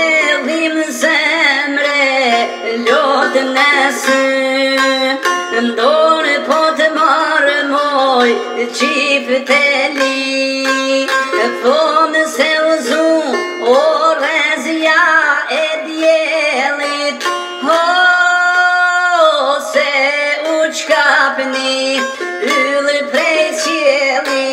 Mbjellim zemre, lotën e sy, ndore po të marrë moj, qipët e li, thonë se uzu, o rezja e djelit, se u qkapni, yllë prej qjelit.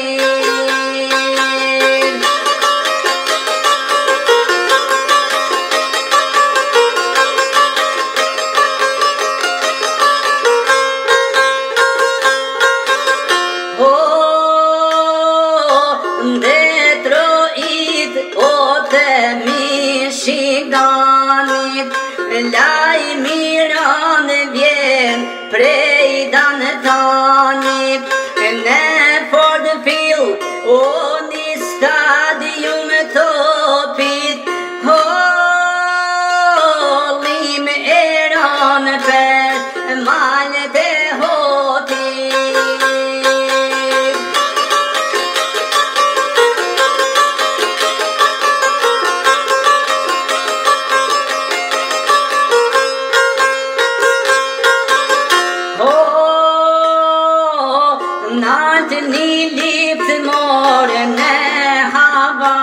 Laj miran vjen prej danëtanit, në Ford Field, o një stadium topit, lim eran për malet e hotit. Natë një lipë more në hava,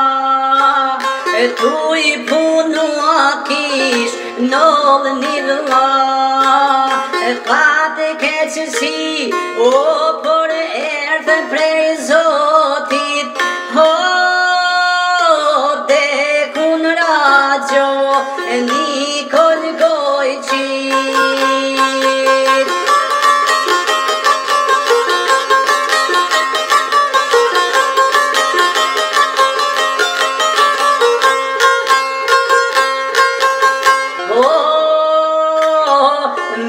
tu I punua kish nëllë një vëlla, pate keqësi, o por erdhe prej Zotit, dekun rajo, Nikol Gojqit.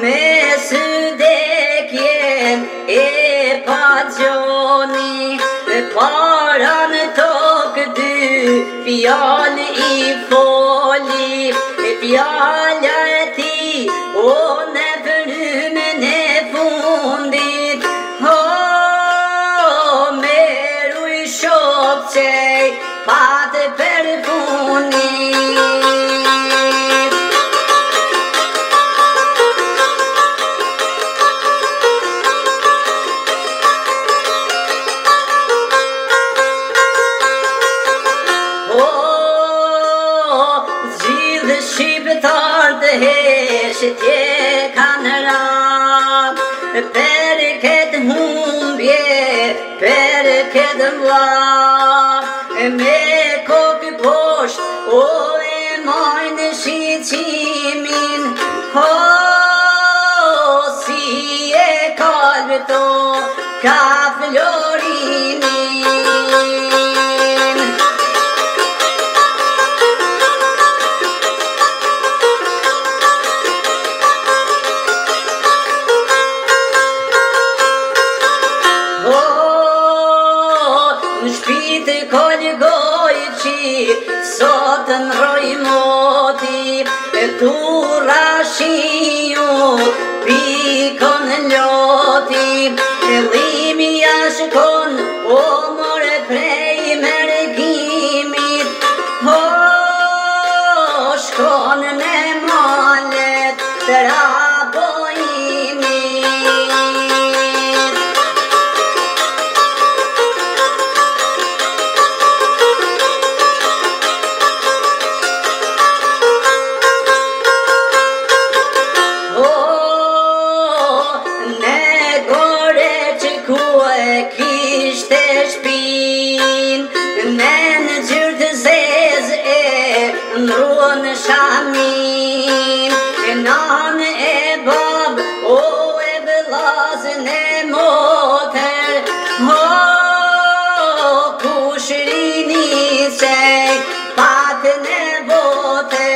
Me sydekjen e pa gjoni, para në tokë dy, fjallë I foli, fjalla e ti, o në përhymën e fundit, meru I shok qej, pate për funit. Shqiptar të heshit je kanë rak, per këtë humbje, per këtë vla, me kokë posht, o e majnë shqiqimin, si e kalbëto, ka florinin. Shpitë kollë Gojqit, sot në roj moti, tu rashiut, pikon loti, limi ashkon, o more prej mërgimit, shkon në malet të rabojimit. Kishte shpin, në gjyrë të zezë e ndruan shamin, nanë e babë, o e vëllazën e motër, kushrini qej, patën e botër.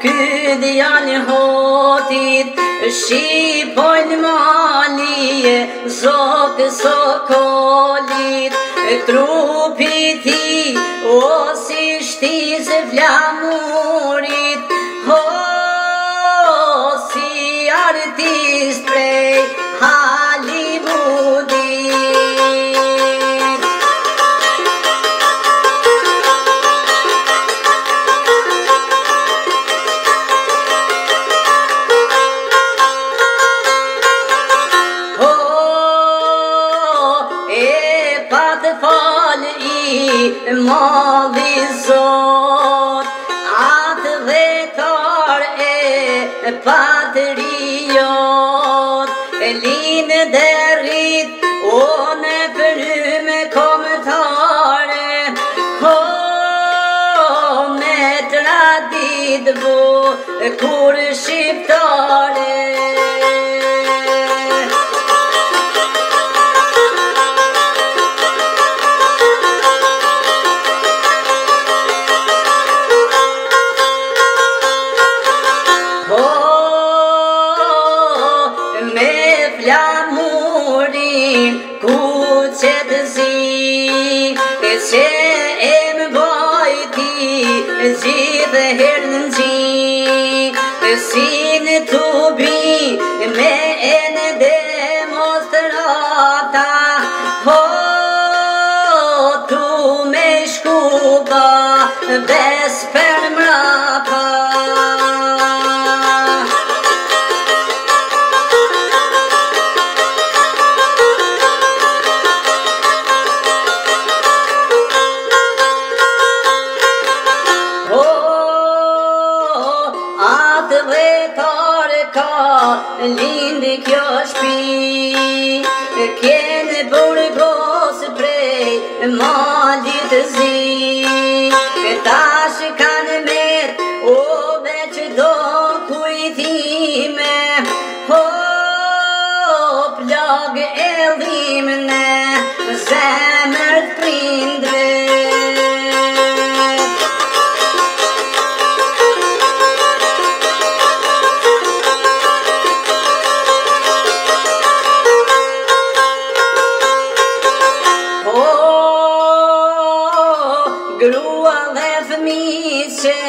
Ky djallë hotit, shqipojnë malije, zokë sokolit, trupi ti, o flamurit, si artist prej Hollywoodit. Patë fal I madhi Zot, atë vetar patriot, linë derit, në përryme komtare, me tradit bu, kur shqiptare. Flamurin ku qëtësi, që më bajti gjithë herë në qi, si në tubi me në demonstrata, tu me shkuba bes për mrapa. Lindi kjo shpi, kene burgos prej malit të zi, tash kanë met, veç do kujtime, plag e dhimne, zemër të prindve. Grua dhe fëmijë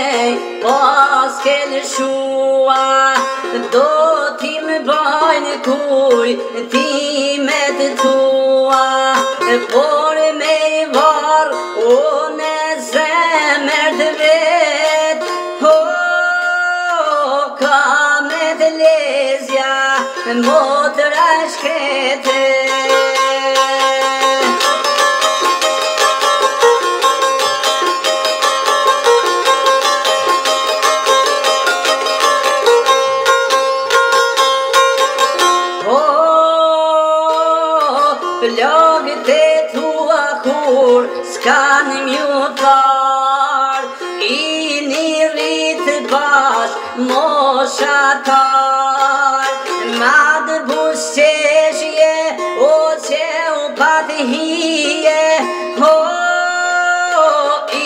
pas ke lëshua, do ti më bajnë kuj time të tua, por me I varë në zemër të vetë, ka me të lezja motra shkete. Plagët e tua kur s'kan mjutar, I një rritë bashk moshatar, madë busqeshje që u patë hije, I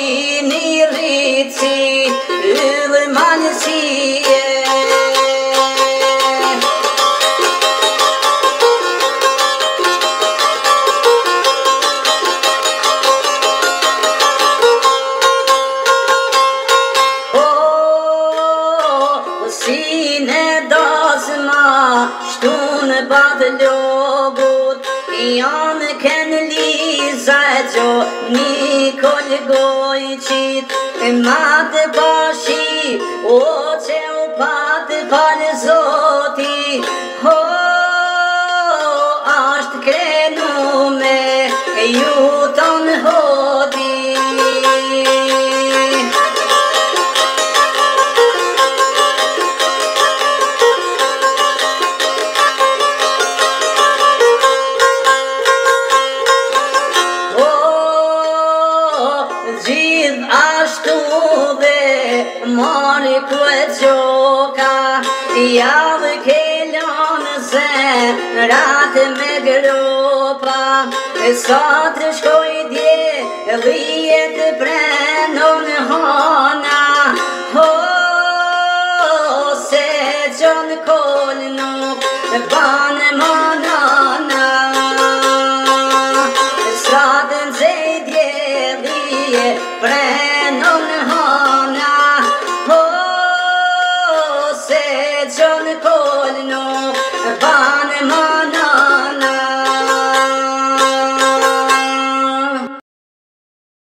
një rritë si yllë manësie. Si në dasma shtun batë logut, janë kënë liza e gjo Nikol Gojqit, madë bashi që u patë falë Zoti, ashtë krenu me ju tonë hoti. Ashtu dhe mori kuet gjoka, javë kelon zemrat me gropa, sa të shkoj dje dhijet prenon hona, se gjon kol nuk banë monona, sa të nxedje dhije prenon